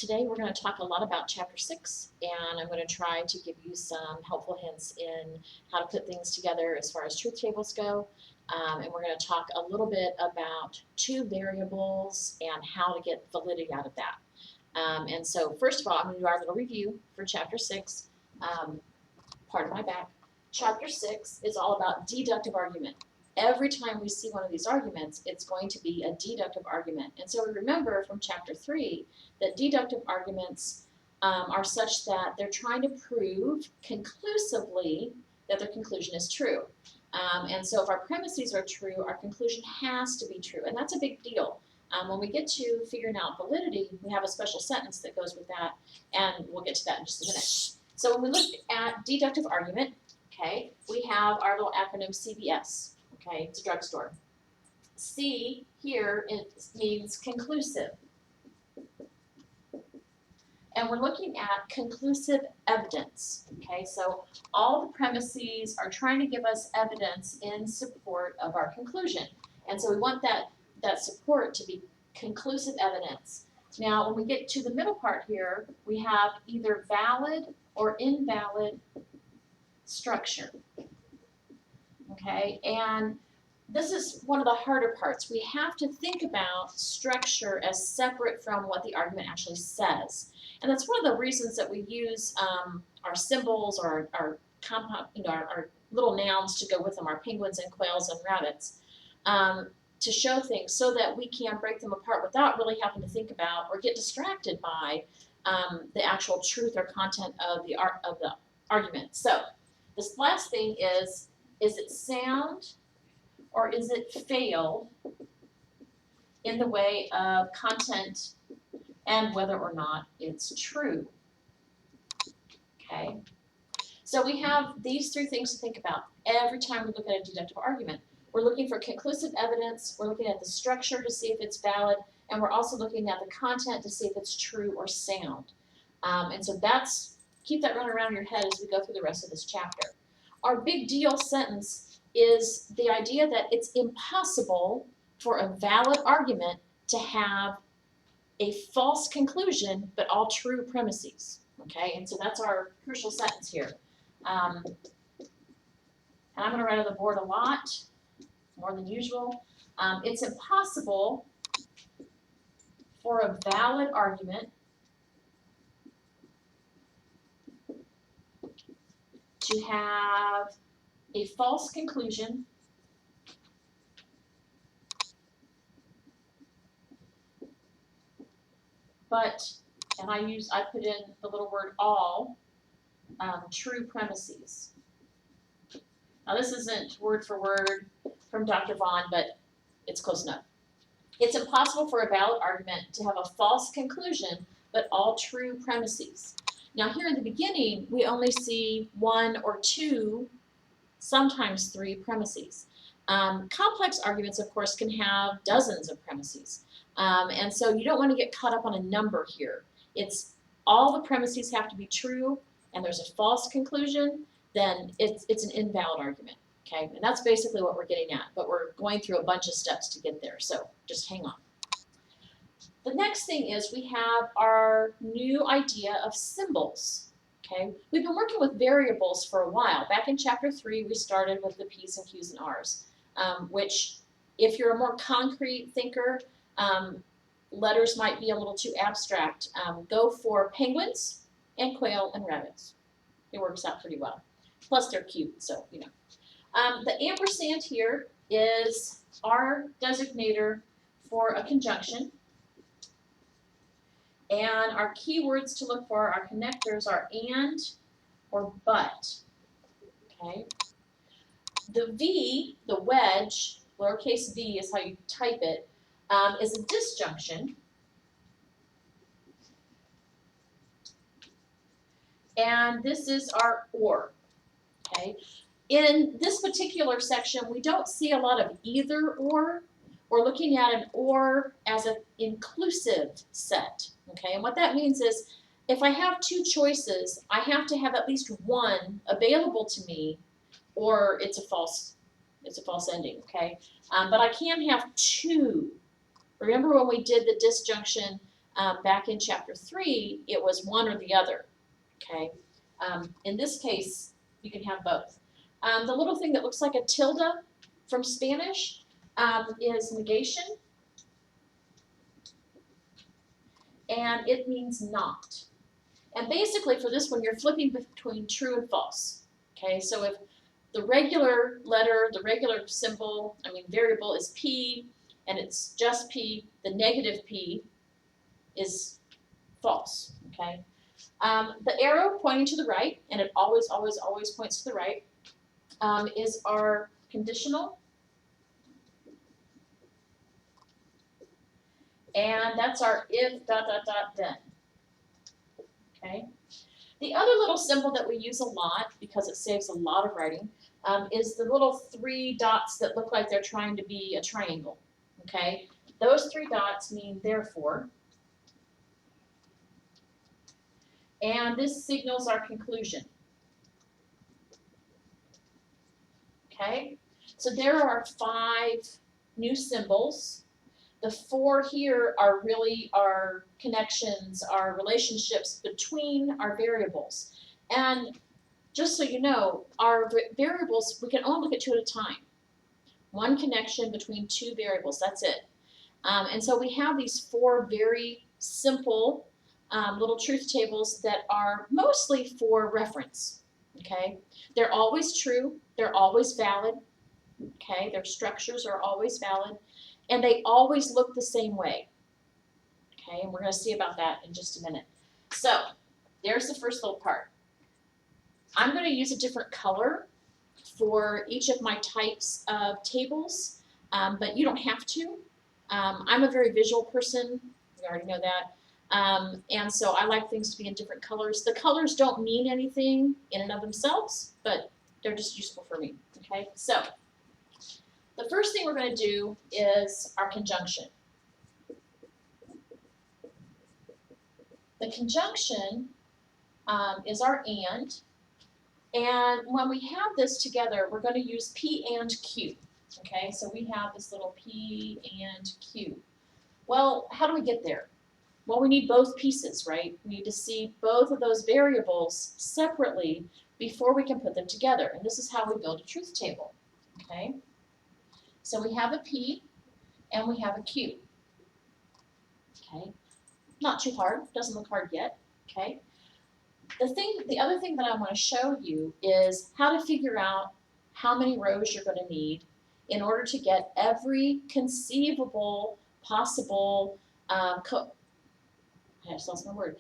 Today we're going to talk a lot about Chapter 6, and I'm going to try to give you some helpful hints in how to put things together as far as truth tables go. And we're going to talk a little bit about two variables and how to get validity out of that. And so first of all, I'm going to do our little review for Chapter 6. Part of my back. Chapter 6 is all about deductive argument. Every time we see one of these arguments, it's going to be a deductive argument. And so we remember from Chapter 3 that deductive arguments are such that they're trying to prove conclusively that their conclusion is true. And so if our premises are true, our conclusion has to be true. And that's a big deal. When we get to figuring out validity, we have a special sentence that goes with that, and we'll get to that in just a minute. So when we look at deductive argument, okay, we have our little acronym CBS. Okay, it's a drugstore. C here, it means conclusive. And we're looking at conclusive evidence. Okay, so all the premises are trying to give us evidence in support of our conclusion. And so we want that support to be conclusive evidence. Now, when we get to the middle part here, we have either valid or invalid structure. Okay, and this is one of the harder parts. We have to think about structure as separate from what the argument actually says. And that's one of the reasons that we use our symbols or our compound, our little nouns to go with them, our penguins and quails and rabbits, to show things so that we can break them apart without really having to think about or get distracted by the actual truth or content of the argument. So this last thing is it sound or is it failed in the way of content and whether or not it's true? Okay, so we have these three things to think about every time we look at a deductive argument. We're looking for conclusive evidence, we're looking at the structure to see if it's valid, and we're also looking at the content to see if it's true or sound. And so keep that running around your head as we go through the rest of this chapter. Our big deal sentence is the idea that it's impossible for a valid argument to have a false conclusion, but all true premises. Okay, and so that's our crucial sentence here. And I'm going to write on the board a lot, more than usual. It's impossible for a valid argument to have a false conclusion but, and I put in the little word all, true premises. Now this isn't word for word from Dr. Vaughn, but it's close enough. It's impossible for a valid argument to have a false conclusion, but all true premises. Now here in the beginning, we only see one or two, sometimes three premises. Complex arguments, of course, can have dozens of premises. And so you don't want to get caught up on a number here. It's all the premises have to be true, and there's a false conclusion, then it's an invalid argument. Okay, and that's basically what we're getting at, but we're going through a bunch of steps to get there, so just hang on. The next thing is we have our new idea of symbols. Okay, we've been working with variables for a while. Back in Chapter 3, we started with the P's and Q's and R's, which if you're a more concrete thinker, letters might be a little too abstract. Go for penguins and quail and rabbits. It works out pretty well. Plus they're cute, so you know. The ampersand here is our designator for a conjunction. And our keywords to look for, our connectors are and or but. Okay. The V, the wedge, lowercase v is how you type it, is a disjunction. And this is our or. Okay. In this particular section, we don't see a lot of either or. We're looking at an or as an inclusive set. Okay, and what that means is if I have two choices, I have to have at least one available to me, or it's a false ending. Okay, but I can have two. Remember when we did the disjunction Back in chapter 3, it was one or the other, okay? In this case, you can have both. The little thing that looks like a tilde from Spanish is negation, and it means not. And basically for this one, you're flipping between true and false, okay? So if the regular letter, the regular symbol, variable is P, and it's just P, the negative P is false, okay? The arrow pointing to the right, and it always, always, always points to the right, is our conditional. And that's our if, dot, dot, dot, then, okay? The other little symbol that we use a lot, because it saves a lot of writing, is the little 3 dots that look like they're trying to be a triangle, okay? Those 3 dots mean therefore. And this signals our conclusion. Okay? So there are 5 new symbols. The 4 here are really our connections, our relationships between our variables. And just so you know, our variables, we can only look at 2 at a time. 1 connection between 2 variables, that's it. And so we have these 4 very simple little truth tables that are mostly for reference, okay? They're always true, they're always valid, okay? Their structures are always valid, and they always look the same way, okay? And we're gonna see about that in just a minute. So, there's the first little part. I'm gonna use a different color for each of my types of tables, but you don't have to. I'm a very visual person, we already know that. And so I like things to be in different colors. The colors don't mean anything in and of themselves, but they're just useful for me, okay? So, the first thing we're going to do is our conjunction. The conjunction is our and when we have this together, we're going to use P and Q, okay? So we have this little P and Q. Well, how do we get there? Well, we need both pieces, right? We need to see both of those variables separately before we can put them together. And this is how we build a truth table, okay? So we have a P and we have a Q, okay? Not too hard, doesn't look hard yet, okay? The other thing that I want to show you is how to figure out how many rows you're going to need in order to get every conceivable, possible, I just lost my word.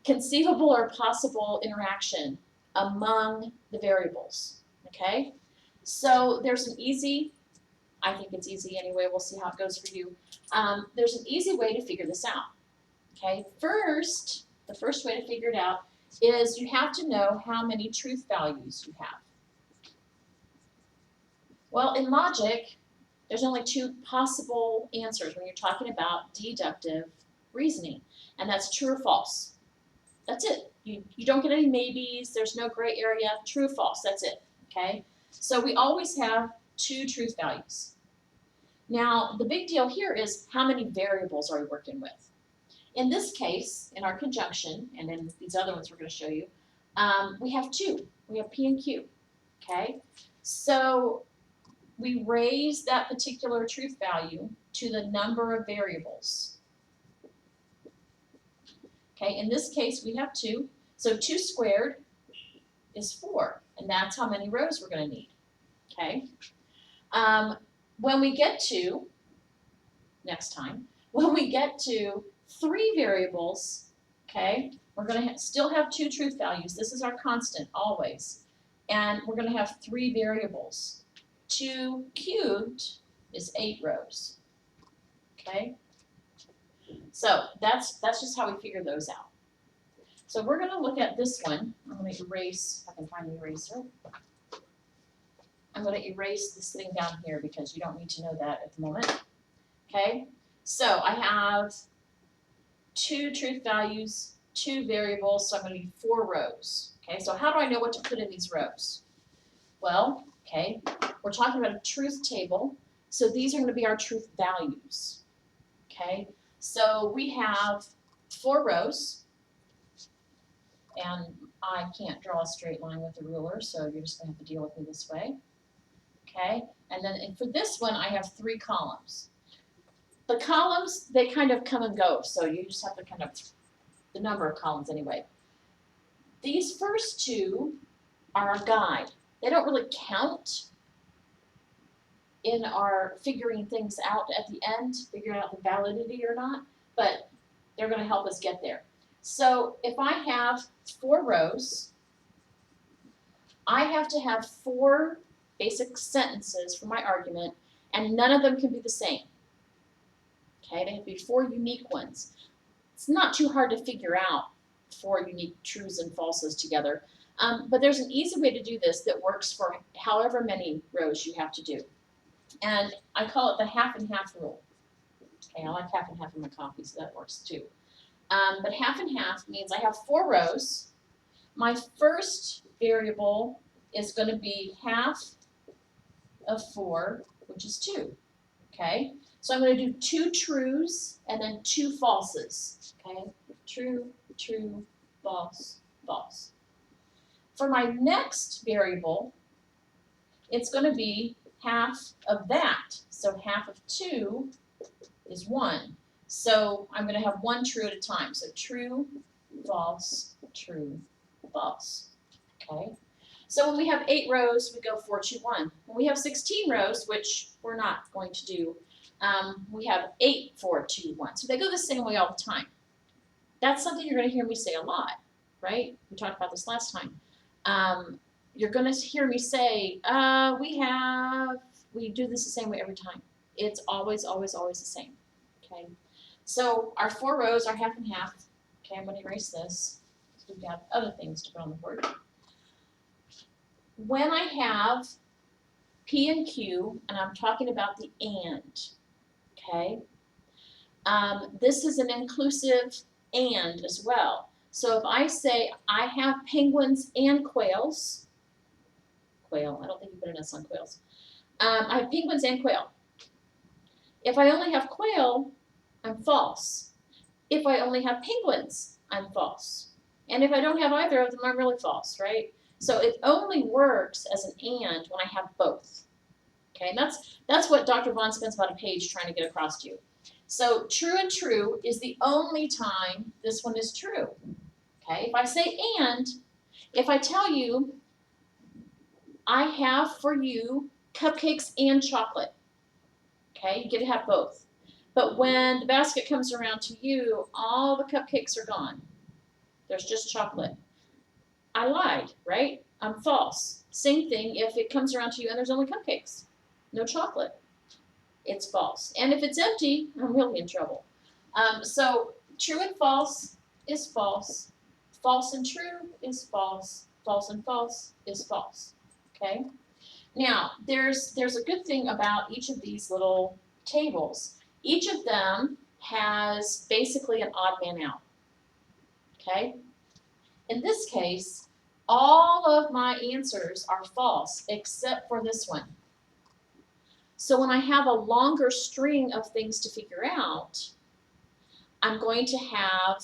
Conceivable or possible interaction among the variables, okay? So there's an easy, I think it's easy anyway, we'll see how it goes for you. There's an easy way to figure this out, okay? First, the first way to figure it out is you have to know how many truth values you have. Well, in logic, there's only 2 possible answers when you're talking about deductive reasoning, and that's true or false. That's it. You don't get any maybes, there's no gray area, true or false, that's it, okay? So we always have 2 truth values. Now, the big deal here is how many variables are we working with? In this case, in our conjunction, and in these other ones we're going to show you, we have 2. We have P and Q, okay? So we raise that particular truth value to the number of variables. Okay, in this case we have 2, so 2 squared is 4, and that's how many rows we're going to need, okay? When we get to, next time, when we get to 3 variables, okay, we're going to still have 2 truth values. This is our constant, always, and we're going to have 3 variables. 2 cubed is 8 rows, okay? So that's just how we figure those out. So we're going to look at this one. I'm going to erase, if I can find the eraser. I'm going to erase this thing down here because you don't need to know that at the moment. Okay, so I have 2 truth values, 2 variables, so I'm going to need 4 rows. Okay, so how do I know what to put in these rows? Well, okay, we're talking about a truth table, so these are going to be our truth values. Okay, so we have 4 rows, and I can't draw a straight line with a ruler, so you're just gonna have to deal with me this way. Okay, and then for this one, I have 3 columns. The columns, they kind of come and go, so you just have to kind of, the number of columns anyway. These first 2 are a guide. They don't really count in our figuring things out at the end, figuring out the validity or not, but they're gonna help us get there. So if I have 4 rows, I have to have 4 basic sentences for my argument, and none of them can be the same. Okay, they have to be 4 unique ones. It's not too hard to figure out 4 unique truths and falses together, but there's an easy way to do this that works for however many rows you have to do. And I call it the half and half rule. Okay, I like half and half in my coffee, so that works too. But half and half means I have 4 rows. My first variable is going to be half of 4, which is 2. Okay, so I'm going to do 2 truths and then 2 falses. Okay, true, true, false, false. For my next variable, it's going to be half of that. So half of 2 is 1. So I'm going to have 1 true at a time. So true, false, true, false. Okay. So when we have 8 rows, we go 4, 2, 1. When we have 16 rows, which we're not going to do, we have 8, 4, 2, 1. So they go the same way all the time. That's something you're going to hear me say a lot, right? We talked about this last time. You're going to hear me say, we do this the same way every time. It's always, always, always the same. Okay. So our 4 rows are half and half. Okay, I'm going to erase this. So we've got other things to put on the board. When I have P and Q, and I'm talking about the and, okay, this is an inclusive and as well. So if I say I have penguins and quails, quail, I don't think you put an S on quails. I have penguins and quail. If I only have quail, I'm false. If I only have penguins, I'm false. And if I don't have either of them, I'm really false, right? So it only works as an and when I have both. Okay, and that's what Dr. Vaughn spends about a page trying to get across to you. So true and true is the only time this one is true. Okay, if I say and, if I tell you, I have for you cupcakes and chocolate. Okay, you get to have both. But when the basket comes around to you, all the cupcakes are gone. There's just chocolate. I lied, right? I'm false. Same thing if it comes around to you and there's only cupcakes, no chocolate. It's false. And if it's empty, I'm really in trouble. So true and false is false. False and true is false. False and false is false. Okay? Now, there's a good thing about each of these little tables. Each of them has basically an odd man out. Okay? In this case, all of my answers are false except for this one. So when I have a longer string of things to figure out, I'm going to have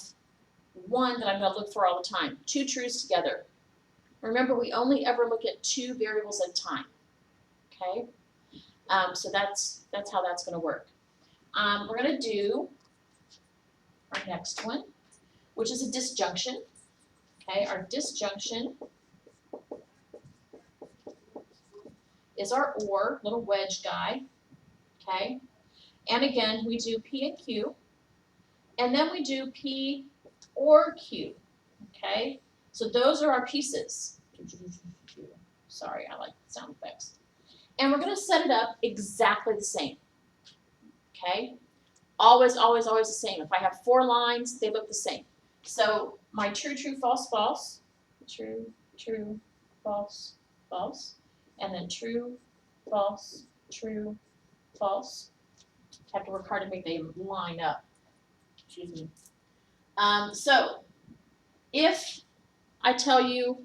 one that I'm going to look for all the time. 2 truths together. Remember, we only ever look at 2 variables at a time. Okay? So that's how that's going to work. We're going to do our next one, which is a disjunction. Okay, our disjunction is our or, little wedge guy. Okay, and again, we do P and Q, and then we do P or Q. Okay, so those are our pieces. Sorry, I like sound effects. And we're going to set it up exactly the same. Okay, always, always, always the same. If I have 4 lines, they look the same. So my true, true, false, false, true, true, false, false, and then true, false, true, false. Have to work hard to make them line up. Excuse me. So if I tell you,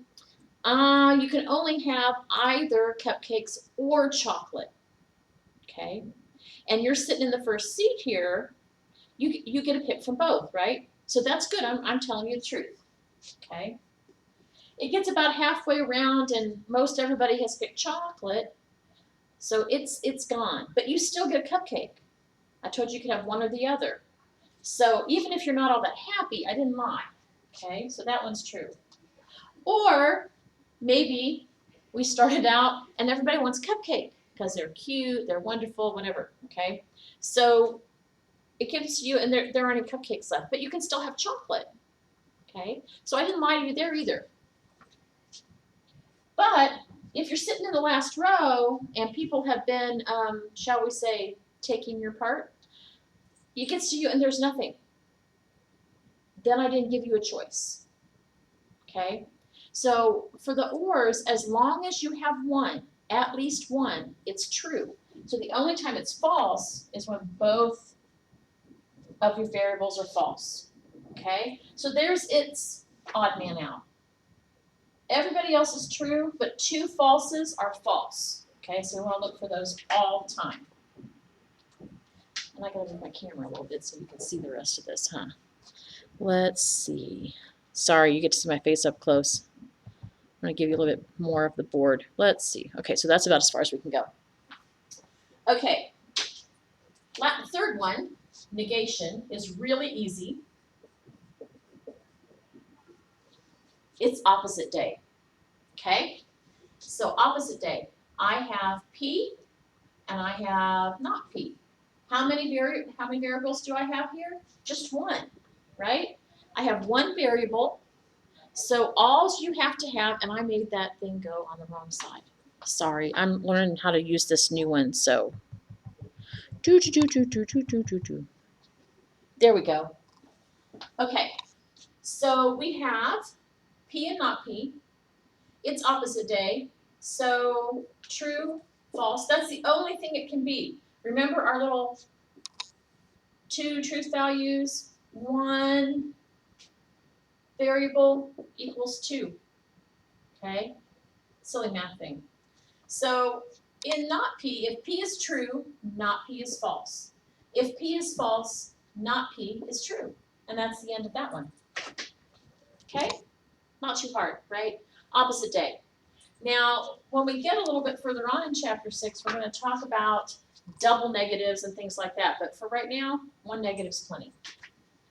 you can only have either cupcakes or chocolate, okay, and you're sitting in the first seat here, you get to pick from both, right? So that's good. I'm telling you the truth. Okay. It gets about halfway around, and most everybody has picked chocolate, so it's gone. But you still get a cupcake. I told you could have one or the other. So even if you're not all that happy, I didn't lie. Okay, so that one's true. Or maybe we started out and everybody wants cupcake because they're cute, they're wonderful, whatever. Okay, so it gives you, and there aren't any cupcakes left, but you can still have chocolate. Okay, so I didn't lie to you there either. But if you're sitting in the last row and people have been, shall we say, taking your part, it gets to you and there's nothing. Then I didn't give you a choice. Okay? So for the ors, as long as you have one, at least one, it's true. So the only time it's false is when both of your variables are false. Okay? So there's its odd man out. Everybody else is true, but two falses are false. Okay, so we want to look for those all the time. And I gotta move my camera a little bit so you can see the rest of this, huh? Let's see. Sorry, you get to see my face up close. I'm gonna give you a little bit more of the board. Let's see. Okay, so that's about as far as we can go. Okay, the third one, negation, is really easy. It's opposite day. Okay, so opposite day. I have P and I have not P. How many variables do I have here? Just one, right? I have one variable. So all you have to have, and I made that thing go on the wrong side. Sorry, I'm learning how to use this new one, so. There we go. Okay, so we have P and not P. It's opposite day, so true, false. That's the only thing it can be. Remember our little two truth values, one variable equals two. Okay, silly math thing. So in not P, if P is true, not P is false. If P is false, not P is true. And that's the end of that one. Okay, not too hard, right? Opposite day. Now, when we get a little bit further on in chapter 6, we're going to talk about double negatives and things like that. But for right now, one negative is plenty.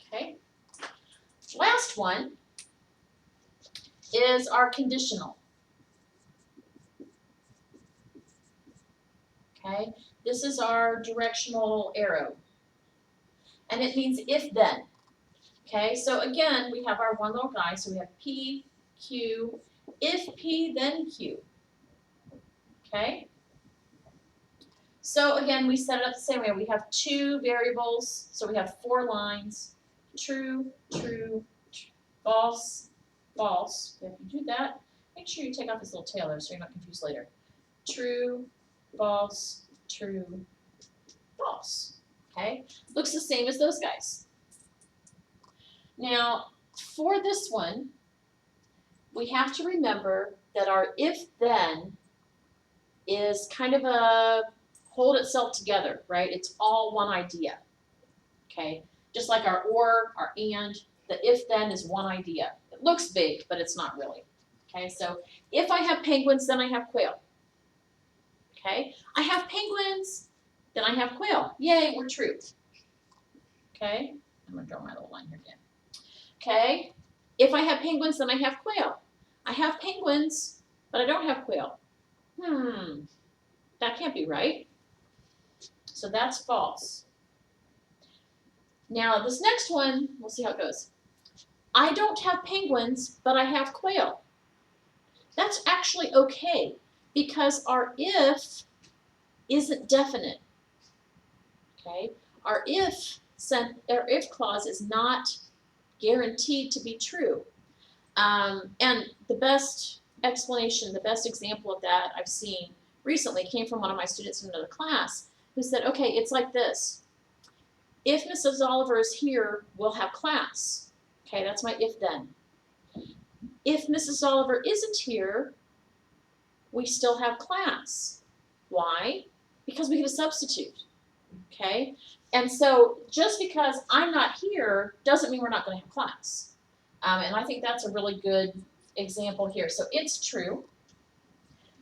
Okay. Last one is our conditional. Okay. This is our directional arrow. And it means if then. Okay. So again, we have our one little guy. So we have P, Q. If P, then Q. Okay. So again, we set it up the same way. We have two variables, so we have 4 lines. True, true, false, false. If you do that, make sure you take off this little tail there so you're not confused later. True, false, true, false. Okay? Looks the same as those guys. Now, for this one, we have to remember that our if-then is kind of a hold itself together, right? It's all one idea, okay? Just like our or, our and, the if-then is one idea. It looks big, but it's not really, okay? So if I have penguins, then I have quail, okay? I have penguins, then I have quail. Yay, we're true, okay? I'm gonna draw my little line here again, okay? If I have penguins, then I have quail. I have penguins, but I don't have quail. That can't be right. So that's false. Now this next one, we'll see how it goes. I don't have penguins, but I have quail. That's actually okay because our if isn't definite. Okay? Our if clause is not guaranteed to be true. And the best explanation, the best example of that I've seen recently came from one of my students in another class who said, okay, it's like this. If Mrs. Oliver is here, we'll have class. Okay, that's my if then. If Mrs. Oliver isn't here, we still have class. Why? Because we get a substitute. Okay? And so just because I'm not here doesn't mean we're not going to have class. And I think that's a really good example here. So it's true.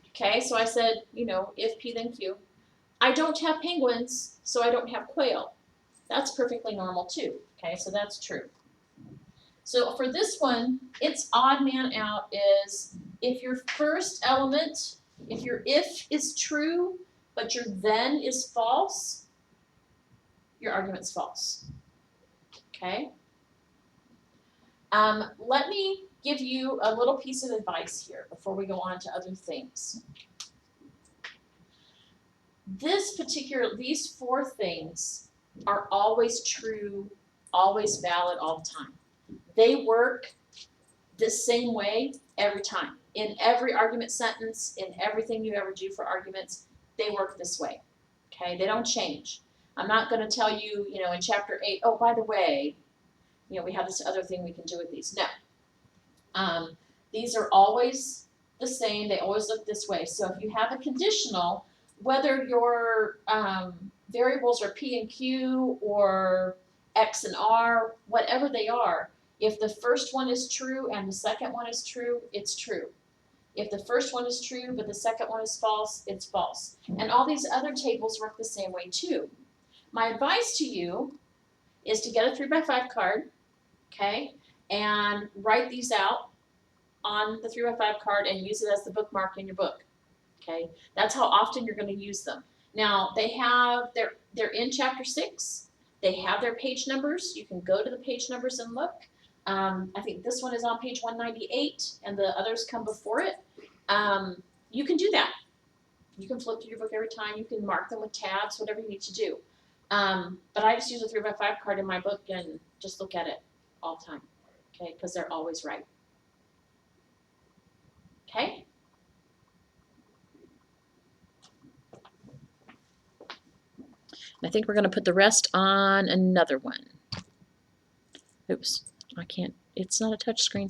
Okay, so I said, you know, if P then Q. I don't have penguins, so I don't have quail. That's perfectly normal too. Okay, so that's true. So for this one, its odd man out is if your first element, if your if is true, but your then is false, your argument's false. Okay? Let me give you a little piece of advice here before we go on to other things. These four things are always true, always valid all the time. They work the same way every time. In every argument sentence, in everything you ever do for arguments, they work this way. Okay, they don't change. I'm not going to tell you, you know, in chapter 8, oh, by the way, you know, we have this other thing we can do with these. No. These are always the same. They always look this way. So if you have a conditional, whether your variables are P and Q or X and R, whatever they are, if the first one is true and the second one is true, it's true. If the first one is true but the second one is false, it's false. And all these other tables work the same way too. My advice to you is to get a 3x5 card, okay, and write these out on the 3x5 card and use it as the bookmark in your book. Okay, that's how often you're going to use them. Now they're in chapter 6. They have their page numbers. You can go to the page numbers and look. I think this one is on page 198, and the others come before it. You can do that. You can flip through your book every time. You can mark them with tabs, whatever you need to do. But I just use a 3x5 card in my book and just look at it all the time. Okay, because they're always right. Okay? I think we're going to put the rest on another one. Oops, I can't, it's not a touch screen.